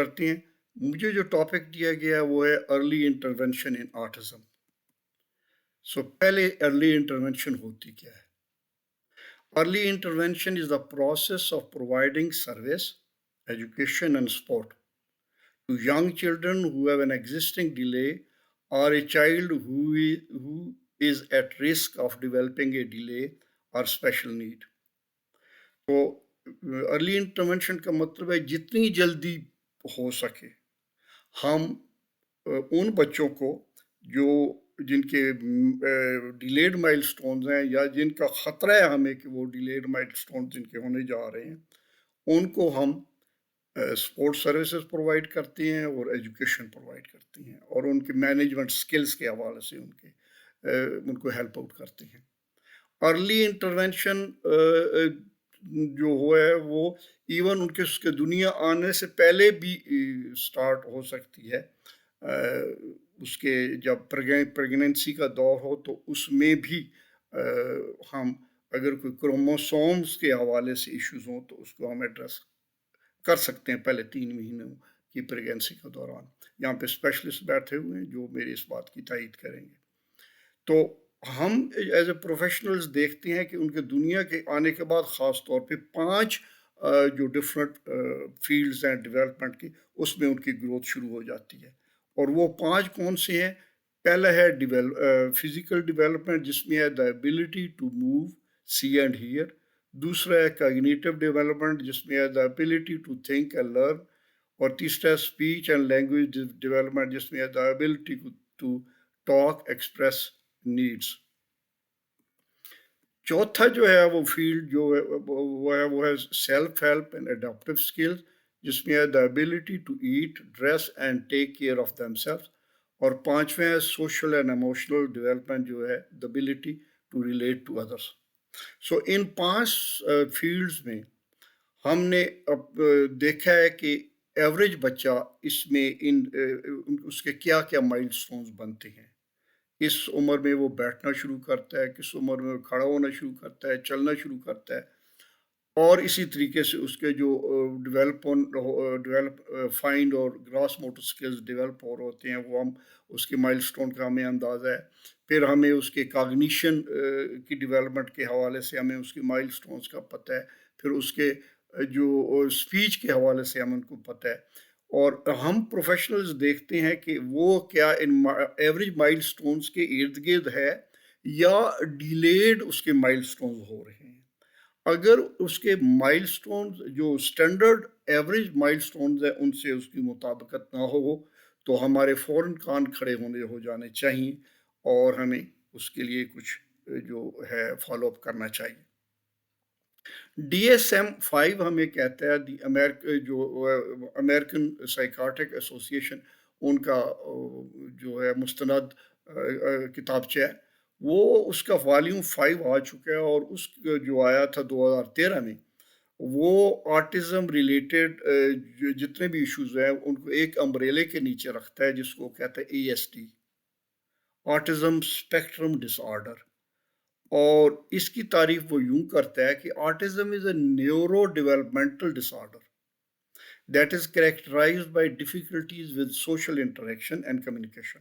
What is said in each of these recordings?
کرتی ہیں۔ مجھے جو ٹاپک دیا گیا ہے وہ ہے ارلی انٹرونشن ان آٹزم۔ پہلے ارلی انٹرونشن ہوتی کیا ہے؟ Early intervention is the process of providing service, education and support to young children who have an existing delay or a child who is at risk of developing a delay or special need۔ تو early intervention کا مطلب ہے جتنی جلدی ہو سکے ہم ان بچوں کو جن کے ڈیلیڈ مائل سٹونز ہیں یا جن کا خطرہ ہے ہمیں کہ وہ ڈیلیڈ مائل سٹونز جن کے ہونے جا رہے ہیں، ان کو ہم سپورٹ سروسز پرووائڈ کرتے ہیں اور ایجوکیشن پرووائڈ کرتے ہیں، اور ان کے مینجمنٹ سکلز کے حوالے سے ان کو ہیلپ آؤٹ کرتے ہیں۔ ارلی انٹرونشن جو ہوا ہے وہ ایون ان کے دنیا آنے سے پہلے بھی سٹارٹ ہو سکتی ہے۔ اس کے جب پریگننسی کا دور ہو تو اس میں بھی ہم اگر کوئی کروموسومز کے حوالے سے ایشوز ہوں تو اس کو ہم ایڈریس کر سکتے ہیں پہلے 3 مہینوں کی پریگننسی کے دوران۔ یہاں پہ اسپیشلسٹ بیٹھے ہوئے ہیں جو میری اس بات کی تائید کریں گے۔ تو ہم ایز اے پروفیشنلز دیکھتے ہیں کہ ان کے دنیا کے آنے کے بعد خاص طور پہ 5 جو ڈفرینٹ فیلڈز ہیں ڈیولپمنٹ کی، اس میں ان کی گروتھ شروع ہو جاتی ہے، اور وہ 5 کون سے ہیں؟ پہلا ہے فزیکل ڈیولپمنٹ، جس میں ہے the ability to move, see and hear. دوسرا ہے کاگنیٹو ڈیولپمنٹ، جس میں ہے the ability to think and learn. اور تیسرا ہے اسپیچ اینڈ لینگویج ڈیولپمنٹ، جس میں ہے the ability to talk, express needs. چوتھا جو ہے وہ فیلڈ جو ہے وہ ہے self help and adaptive skills, جس میں ہے the ability to eat, dress and take care of them self. اور 5واں ہے سوشل اینڈ ایموشنل ڈیولپمنٹ، جو ہے the ability to relate to others. ان 5 فیلڈز میں ہم نے اب دیکھا ہے کہ ایوریج بچہ اس میں اس کے کیا کیا مائل سٹونز بنتے ہیں۔ اس عمر میں وہ بیٹھنا شروع کرتا ہے، کس عمر میں وہ کھڑا ہونا شروع کرتا ہے، چلنا شروع کرتا ہے، اور اسی طریقے سے اس کے جو ڈیولپ فائنڈ اور گراس موٹر سکلز ڈیولپ ہو رہے ہوتے ہیں، وہ ہم اس کے مائل سٹون کا ہمیں اندازہ ہے۔ پھر ہمیں اس کے کاگنیشن کی ڈیولپمنٹ کے حوالے سے ہمیں اس کے مائل سٹونز کا پتہ ہے، پھر اس کے جو اسپیچ کے حوالے سے ہمیں ان کو پتہ ہے، اور ہم پروفیشنلز دیکھتے ہیں کہ وہ کیا ان ایوریج مائل سٹونز کے ارد گرد ہے یا ڈیلیڈ اس کے مائل سٹونز ہو رہے ہیں۔ اگر اس کے مائل سٹونز جو سٹینڈرڈ ایوریج مائل سٹونز ہیں ان سے اس کی مطابقت نہ ہو تو ہمارے فوراً کان کھڑے ہو جانے چاہیے، اور ہمیں اس کے لیے کچھ جو ہے فالو اپ کرنا چاہیے۔ DSM-5 ہمیں کہتا ہے جو امریکن سائیکارٹک ایسوسی ایشن، ان کا جو ہے مستند کتابچہ ہے، وہ اس کا والیوم 5 آ چکا ہے، اور اس جو آیا تھا 2013 میں، وہ آٹزم ریلیٹڈ جتنے بھی ایشوز ہیں ان کو ایک امبریلے کے نیچے رکھتا ہے، جس کو کہتا ہے ASD، autism spectrum disorder. اور اس کی تعریف وہ یوں کرتا ہے کہ autism is a neuro developmental disorder that is characterized by difficulties with social interaction and communication.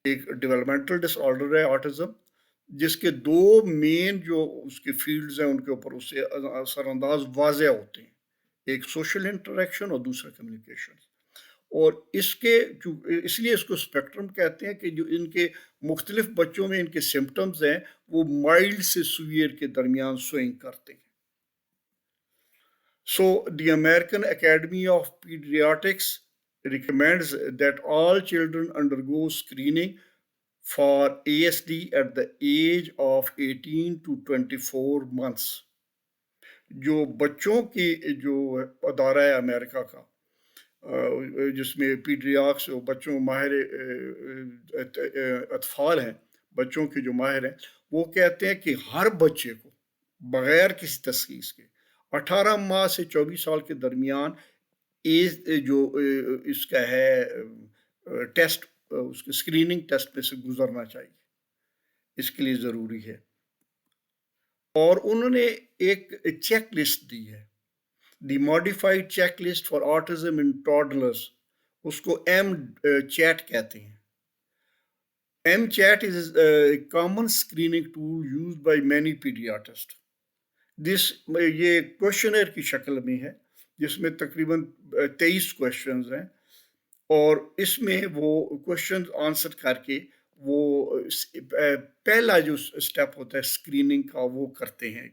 ایک ڈیولپمنٹل ڈس آرڈر ہے آٹزم، جس کے 2 مین جو اس کے فیلڈز ہیں ان کے اوپر اس سے اثر انداز واضح ہوتے ہیں، ایک سوشل انٹریکشن اور دوسرا کمیونیکیشن۔ اور اس لیے اس کو اسپیکٹرم کہتے ہیں کہ جو ان کے مختلف بچوں میں ان کے سمپٹمز ہیں وہ مائلڈ سے سویئر کے درمیان سوئنگ کرتے ہیں۔ دی American Academy of Pediatrics recommends that all children undergo screening for ASD at the age of 18 to 24 months۔ جو بچوں کی جو ادارہ ہے امریکہ کا، جس میں پیڈریاکس بچوں ماہر اطفال ہیں، بچوں کے جو ماہر ہیں، وہ کہتے ہیں کہ ہر بچے کو بغیر کسی تشخیص کے 18 ماہ سے 24 سال کے درمیان جو اس کا ہے ٹیسٹ، اس کے اسکریننگ ٹیسٹ میں سے گزرنا چاہیے، اس کے لیے ضروری ہے۔ اور انہوں نے ایک چیک لسٹ دی ہے the modified checklist for autism in toddlers, اس کو ایم چیٹ کہتے ہیں. M CHAT is a common screening tool used by many paediatricians. یہ کوشچنر کی شکل میں ہے جس میں تقریباً 23 کوشچنز ہیں، اور اس میں وہ کوشچن آنسر کر کے وہ پہلا جو سٹیپ ہوتا ہے اسکریننگ کا وہ کرتے ہیں.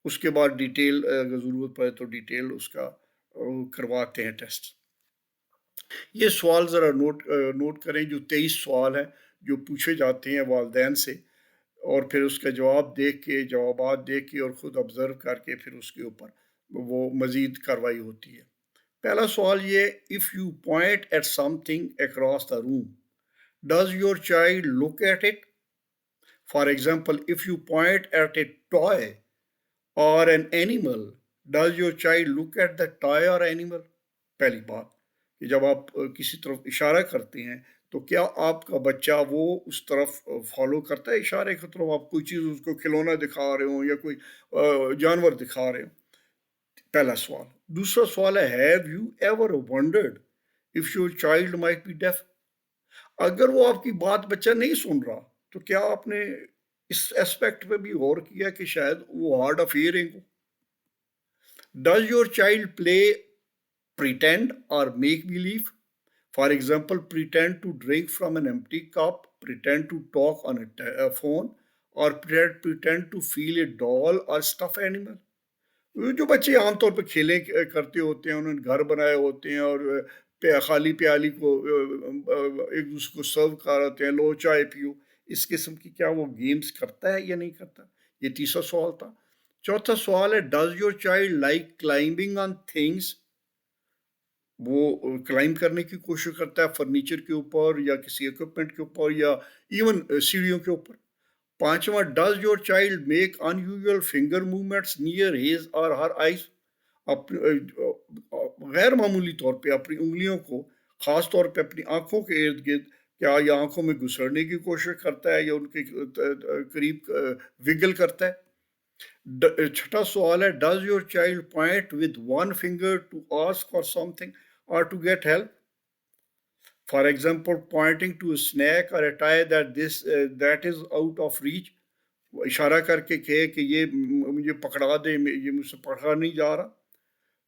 اس کے بعد ڈیٹیل اگر ضرورت پڑے تو ڈیٹیل اس کا کرواتے ہیں ٹیسٹ. یہ سوال ذرا نوٹ کریں، جو 23 سوال ہیں جو پوچھے جاتے ہیں والدین سے، اور پھر اس کا جوابات دیکھ کے اور خود آبزرو کر کے پھر اس کے اوپر وہ مزید کارروائی ہوتی ہے. پہلا سوال یہ، if you point at something across the room, does your child look at it? For example, if you point at a toy or an animal, does your child look at the toy or animal? پہلی بات کہ جب آپ کسی طرف اشارہ کرتے ہیں تو کیا آپ کا بچہ وہ اس طرف فالو کرتا ہے اشارے کی طرف؟ آپ کوئی چیز اس کو کھلونا دکھا رہے ہوں یا کوئی جانور دکھا رہے ہوں. پہلا سوال. دوسرا سوال ہے have you ever wondered if your child might be deaf? اگر وہ آپ کی بات بچہ نہیں سن رہا تو کیا آپ نے اس اسپیکٹ پہ بھی غور کیا کہ شاید وہ hard of hearing who? Does your child play pretend or make believe? For example, pretend to drink from an empty cup, pretend to talk on a phone, or pretend to feel a doll or stuffed animal. جو بچے عام طور پہ کھیلیں کرتے ہوتے ہیں، انہوں نے گھر بنائے ہوتے ہیں اور خالی پیالی کو ایک دوسرے کو سرو کراتے ہیں، لو چائے پیو، اس قسم کی کیا وہ گیمز کرتا ہے یا نہیں کرتا؟ یہ تیسرا سوال تھا. چوتھا سوال ہے does your child like climbing on things? وہ کلائم کرنے کی کوشش کرتا ہے فرنیچر کے اوپر یا کسی اکوپمنٹ کے اوپر یا ایون سیڑھیوں کے اوپر. پانچواں does your child make unusual finger movements near his or her eyes? غیر معمولی طور پہ اپنی انگلیوں کو خاص طور پہ اپنی آنکھوں کے ارد گرد کیا یا آنکھوں میں گھسڑنے کی کوشش کرتا ہے یا ان کے قریب وگل کرتا ہے؟ چھٹا سوال ہے does your child point with one finger to ask for something اور to get help? For example pointing to a snack اور a toy that is out of reach, اشارہ کر کے کہے کہ یہ مجھے پکڑا دے، یہ مجھ سے پکڑا نہیں جا رہا.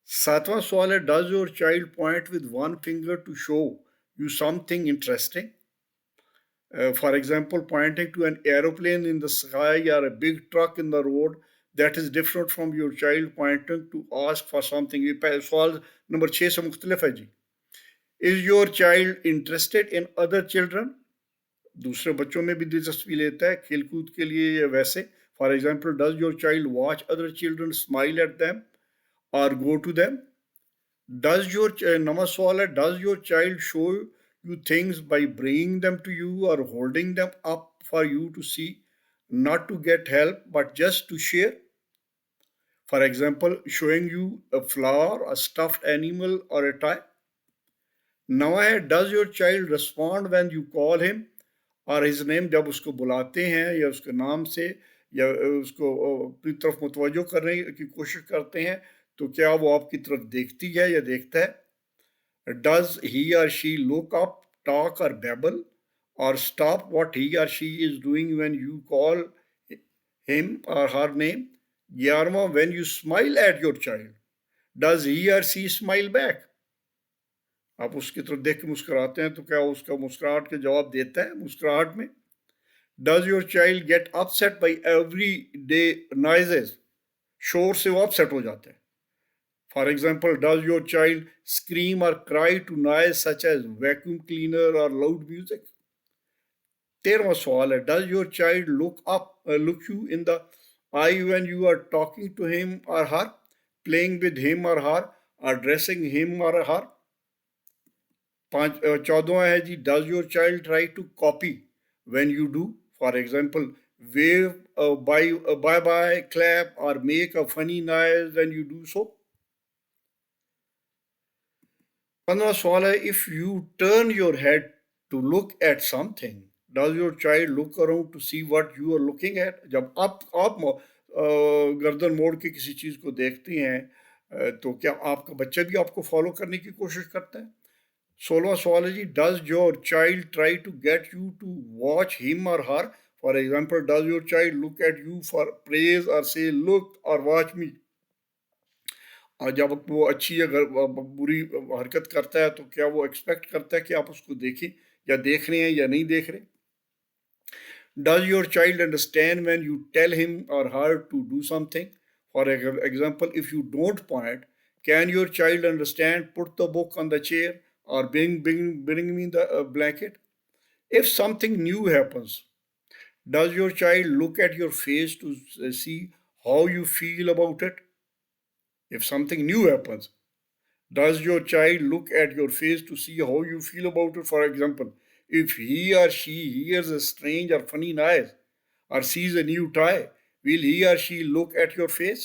ساتواں سوال ہے does your child point with one finger to show you something interesting? For example pointing to an aeroplane in the sky or a big truck in the road that is different from your child pointing to ask for something. یہ سوال number 6 سے مختلف ہے جی. Is your child interested in other children? دوسرے بچوں میں بھی دلچسپی لیتا ہے کھیل کود کے لیے یا ویسے. For example does your child watch other children smile at them or go to them? نواں سوال ہے does your child show you things by bringing them to you or holding them up for you to see, not to get help but just to share? For example, showing you a flower, a stuffed animal or a toy. Now, does your child respond when you call him or his name? جب اس کو بلاتے ہیں یا اس کے نام سے یا اس کو اپنی طرف متوجہ کرنے کی کوشش کرتے ہیں تو کیا وہ آپ کی طرف دیکھتی ہے یا دیکھتا ہے؟ Does he or she look up, talk or babble or stop what he or she is doing when you call him or her name? 11, when you smile at your child, does he or she smile back? آپ اس کی طرف دیکھ کے مسکراتے ہیں تو کیا اس کا مسکراہٹ کا جواب دیتا ہے مسکراہٹ میں؟ Does your child get upset by everyday noises? شور سے وہ اپسیٹ ہو جاتے ہیں. For example, does your child scream or cry to noise such as vacuum cleaner or loud music? 13واں سوال ہے does your child look you in the eye when you are talking to him or her, playing with him or her, addressing him or her? 14واں ہے جی does your child try to copy when you do? For example, wave, bye, clap or make a funny noise when you do so. 15واں سوال ہے if you turn your head to look at something, does your child look around to see what you are looking at? جب آپ گردن موڑ کے کسی چیز کو دیکھتے ہیں تو کیا آپ کا بچہ بھی آپ کو فالو کرنے کی کوشش کرتا ہے؟ 16واں سوال ہے جی، does your child try to get you to watch him اور her? For example, does your child look at you for praise اور سے لک اور واچ می؟ اور جب وہ اچھی اگر بری حرکت کرتا ہے تو کیا وہ ایکسپیکٹ کرتا ہے کہ آپ اس کو دیکھیں یا دیکھ رہے ہیں یا نہیں دیکھ رہے؟ Does your child understand when you tell him or her to do something? For example, if you don't point, can your child understand put the book on the chair or bring me the blanket? If something new happens, does your child look at your face to see how you feel about it? If something new happens, does your child look at your face to see how you feel about it? For example, if he or she hears a strange or funny noise or sees a new toy, will he or she look at your face?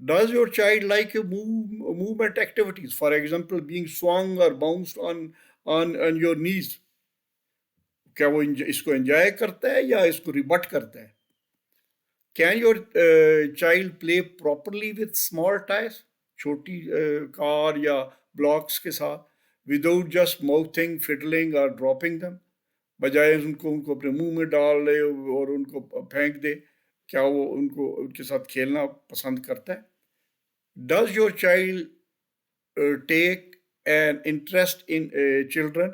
does your child like your movement activities? For example, being swung or bounced on your knees. کیا وہ اس کو enjoy کرتا ہے یا اس کو rabbit کرتا ہے؟ Can your child play properly with small toys? چھوٹی کار یا بلاکس کے ساتھ وداؤٹ جسٹ ماؤتھنگ فڈلنگ اور ڈراپنگ دم، بجائے ان کو اپنے منہ میں ڈال دے اور ان کو پھینک دے، کیا وہ ان کے ساتھ کھیلنا پسند کرتا ہے؟ Does your child take an interest in children?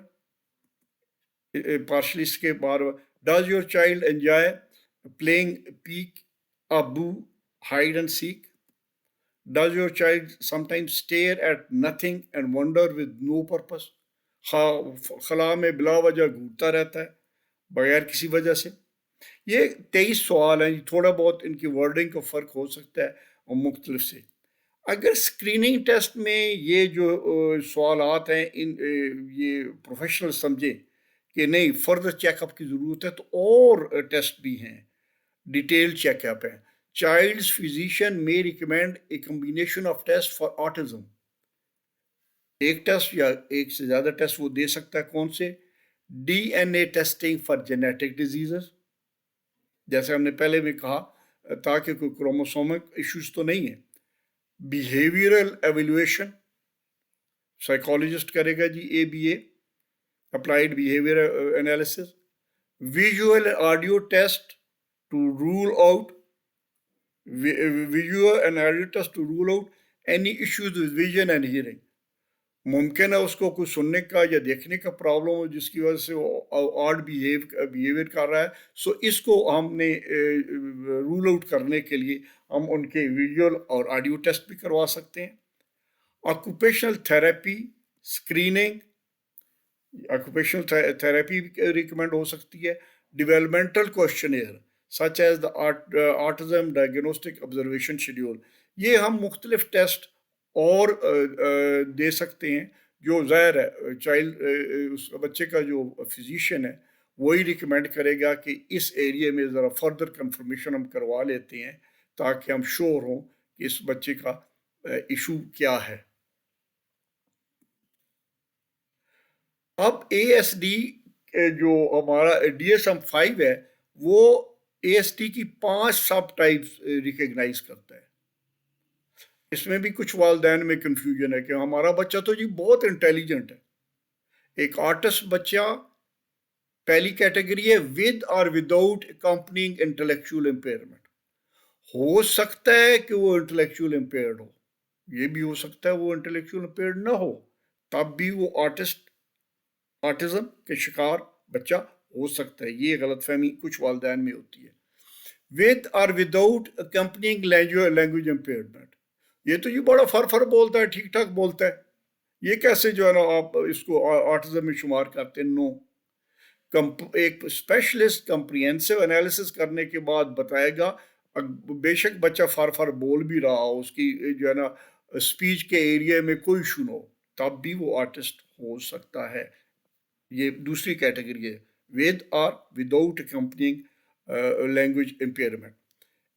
پارشلسٹ کے بار does your child enjoy playing peekaboo hide and seek? Does your child sometimes stare at nothing and wonder with no purpose? خلا میں بلا وجہ گھومتا رہتا ہے بغیر کسی وجہ سے؟ یہ 23 سوال ہیں، تھوڑا بہت ان کی ورڈنگ کا فرق ہو سکتا ہے اور مختلف سے۔ اگر اسکریننگ ٹیسٹ میں یہ جو سوالات ہیں یہ پروفیشنل سمجھیں کہ نہیں فردر چیک اپ کی ضرورت ہے، تو اور ٹیسٹ بھی ہیں، ڈیٹیل چیک اپ ہے۔ Child's physician may recommend a combination of tests for autism. ایک ٹیسٹ یا ایک سے زیادہ ٹیسٹ وہ دے سکتا ہے، کون سے؟ D N A testing for genetic diseases, جیسے ہم نے پہلے بھی کہا، تاکہ کوئی کروموسومک ایشوز تو نہیں ہے۔ بیہیویئرل ایویلویشن، سائیکالوجسٹ کرے گا جی ABA، applied behaviour analysis. Visual audio test to rule out visual and audio test to rule out any issues with vision and hearing۔ ممکن ہے اس کو کوئی سننے کا یا دیکھنے کا پرابلم ہو جس کی وجہ سے وہ آڈ بیہیویئر کر رہا ہے، سو اس کو ہم نے رول آؤٹ کرنے کے لیے ہم ان کے ویژول اور آڈیو ٹیسٹ بھی کروا سکتے ہیں۔ Occupational therapy screening, occupational therapy recommend ہو سکتی ہے۔ Developmental questionnaire such as the autism diagnostic observation schedule، یہ ہم مختلف ٹیسٹ اور دے سکتے ہیں جو ظاہر ہے چائلڈ اس بچے کا جو فزیشین ہے وہی ریکمینڈ کرے گا کہ اس ایریے میں ذرا فردر کنفرمیشن ہم کروا لیتے ہیں تاکہ ہم شور ہوں کہ اس بچے کا ایشو کیا ہے۔ اب ASD جو ہمارا DSM-5 ہے وہ ASD کی 5 سب ٹائپس ریکگنائز کرتا ہے۔ اس میں بھی کچھ والدین میں کنفیوژن ہے کہ ہمارا بچہ تو جی بہت انٹیلیجنٹ ہے۔ ایک آرٹسٹ بچہ پہلی کیٹیگری ہے ود اور وداؤٹ اکمپنینگ انٹلیکچوئل امپیئرمنٹ۔ ہو سکتا ہے کہ وہ انٹلیکچوئل امپیئرڈ ہو، یہ بھی ہو سکتا ہے وہ انٹلیکچوئل امپیئرڈ نہ ہو، تب بھی وہ آرٹزم کے شکار بچہ ہو سکتا ہے۔ یہ غلط فہمی کچھ والدین میں ہوتی ہے۔ ود اور وداؤٹ اکمپنینگ لینگویج امپیئرمنٹ، یہ تو یہ بڑا فر بولتا ہے، ٹھیک ٹھاک بولتا ہے، یہ کیسے جو ہے نا آپ اس کو آرٹزم میں شمار کرتے ہیں؟ نو، ایک اسپیشلسٹ کمپریہنسو انالیسس کرنے کے بعد بتائے گا، بے شک بچہ فر بول بھی رہا ہو، اس کی جو ہے نا اسپیچ کے ایریا میں کوئی ایشو نہ ہو، تب بھی وہ آرٹسٹ ہو سکتا ہے۔ یہ دوسری کیٹیگری ہے ود اور without اکمپنینگ language impairment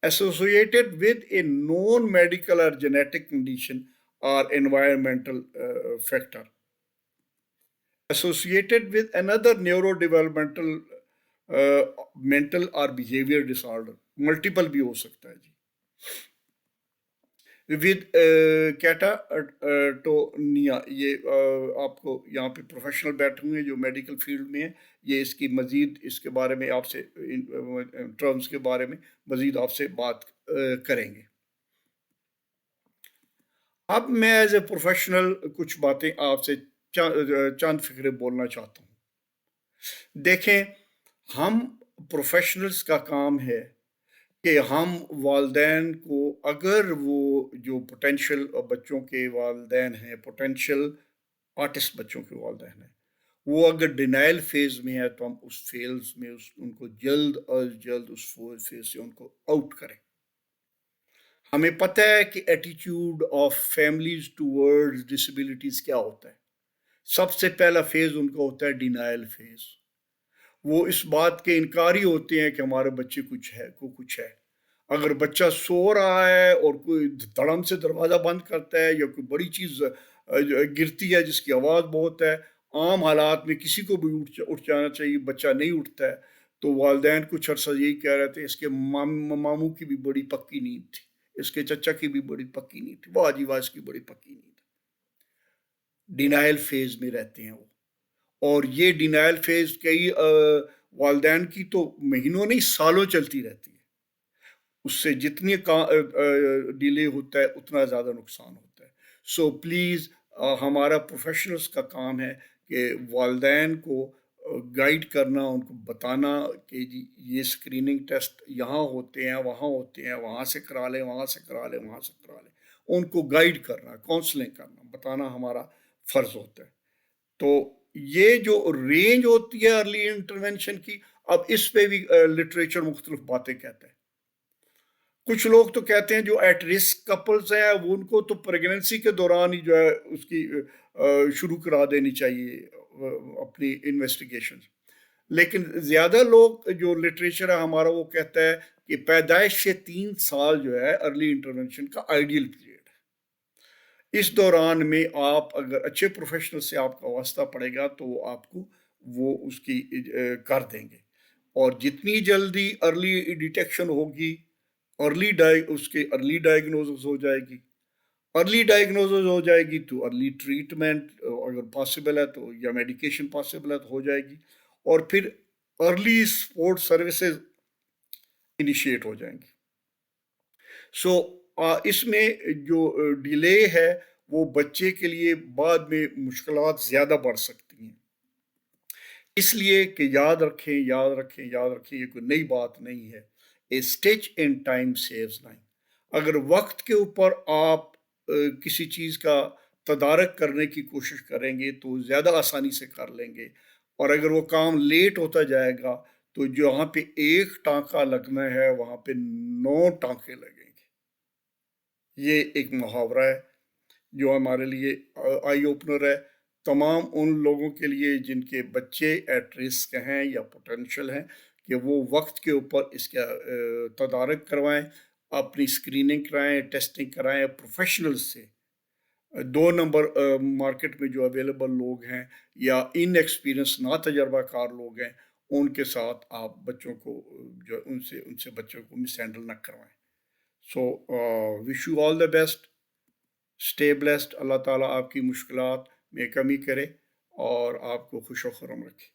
associated with a known medical or genetic condition or environmental factor associated with another neurodevelopmental mental or behavior disorder، multiple بھی ہو سکتا ہے جی۔ ود کیٹاٹونیا، یہ آپ کو یہاں پہ پروفیشنل بیٹھے ہوئے ہیں جو میڈیکل فیلڈ میں ہیں، یہ اس کی مزید اس کے بارے میں آپ سے ٹرمز کے بارے میں مزید آپ سے بات کریں گے۔ اب میں ایز اے پروفیشنل کچھ باتیں آپ سے چند فکرے بولنا چاہتا ہوں۔ دیکھیں، ہم پروفیشنلز کا کام ہے کہ ہم والدین کو، اگر وہ جو پوٹینشیل بچوں کے والدین ہیں، پوٹینشیل آرٹسٹ بچوں کے والدین ہیں، وہ اگر ڈینائل فیز میں ہے تو ہم اس فیز میں ان کو جلد از جلد اس فیز سے ان کو آؤٹ کریں۔ ہمیں پتہ ہے کہ attitude of families towards disabilities کیا ہوتا ہے۔ سب سے پہلا فیز ان کا ہوتا ہے ڈینائل فیز۔ وہ اس بات کے انکاری ہوتے ہیں کہ ہمارے بچے کچھ ہے۔ اگر بچہ سو رہا ہے اور کوئی دھڑم سے دروازہ بند کرتا ہے یا کوئی بڑی چیز گرتی ہے جس کی آواز بہت ہے، عام حالات میں کسی کو بھی اٹھ جانا چاہیے، بچہ نہیں اٹھتا ہے، تو والدین کچھ عرصہ یہی کہہ رہے تھے اس کے ماموں کی بھی بڑی پکی نیند تھی، اس کے چچا کی بھی بڑی پکی نیند تھی، واہ جی واہ اس کی بڑی پکی نیند۔ ڈینائل فیز میں رہتے ہیں وہ، اور یہ ڈینائل فیز کئی والدین کی تو مہینوں نہیں سالوں چلتی رہتی ہے۔ اس سے جتنی ڈیلے ہوتا ہے اتنا زیادہ نقصان ہوتا ہے۔ سو پلیز ہمارا پروفیشنلز کا کام ہے کہ والدین کو گائیڈ کرنا، ان کو بتانا کہ جی یہ اسکریننگ ٹیسٹ یہاں ہوتے ہیں، وہاں ہوتے ہیں، وہاں سے کرا لیں، وہاں سے کرا لیں، وہاں سے کرا لیں۔ ان کو گائیڈ کرنا، کاؤنسلنگ کرنا، بتانا ہمارا فرض ہوتا ہے۔ تو یہ جو رینج ہوتی ہے ارلی انٹرونشن کی، اب اس پہ بھی لٹریچر مختلف باتیں کہتا ہے۔ کچھ لوگ تو کہتے ہیں جو ایٹ رسک کپلز ہیں ان کو تو پریگننسی کے دوران ہی جو ہے اس کی شروع کرا دینی چاہیے اپنی انویسٹیگیشن، لیکن زیادہ لوگ جو لٹریچر ہے ہمارا وہ کہتا ہے کہ پیدائش سے 3 سال جو ہے ارلی انٹرونشن کا آئیڈیل پیریڈ ہے۔ اس دوران میں آپ اگر اچھے پروفیشنل سے آپ کا واسطہ پڑے گا تو آپ کو وہ اس کی کر دیں گے، اور جتنی جلدی ارلی ڈیٹیکشن ہوگی، اس کے ارلی ڈائگنوزز ہو جائے گی، ارلی ڈائگنوزز ہو جائے گی تو ارلی ٹریٹمنٹ اگر پاسبل ہے تو یا میڈیکیشن پاسبل ہے تو ہو جائے گی، اور پھر ارلی سپورٹ سروسز انیشیٹ ہو جائیں گی۔ سو اس میں جو ڈیلے ہے وہ بچے کے لیے بعد میں مشکلات زیادہ بڑھ سکتی ہیں۔ اس لیے کہ یاد رکھیں یہ کوئی نئی بات نہیں ہے، A stitch in time saves 9۔ اگر وقت کے اوپر آپ کسی چیز کا تدارک کرنے کی کوشش کریں گے تو زیادہ آسانی سے کر لیں گے، اور اگر وہ کام لیٹ ہوتا جائے گا تو جہاں پہ ایک ٹانکا لگنا ہے وہاں پہ 9 ٹانکے لگیں گے۔ یہ ایک محاورہ ہے جو ہمارے لیے آئی اوپنر ہے، تمام ان لوگوں کے لیے جن کے بچے ایٹ رسک ہیں یا پوٹینشیل ہیں، کہ وہ وقت کے اوپر اس کا تدارک کروائیں، اپنی اسکریننگ کرائیں، ٹیسٹنگ کرائیں پروفیشنل سے۔ 2 نمبر مارکیٹ میں جو اویلیبل لوگ ہیں یا ان ایکسپیرینس ناتجربہ کار لوگ ہیں، ان کے ساتھ آپ بچوں کو جو ان سے بچوں کو مس ہینڈل نہ کروائیں۔ So wish you all the best, stay blessed, اللہ تعالیٰ آپ کی مشکلات میں کمی کرے اور آپ کو خوش و خرم رکھے۔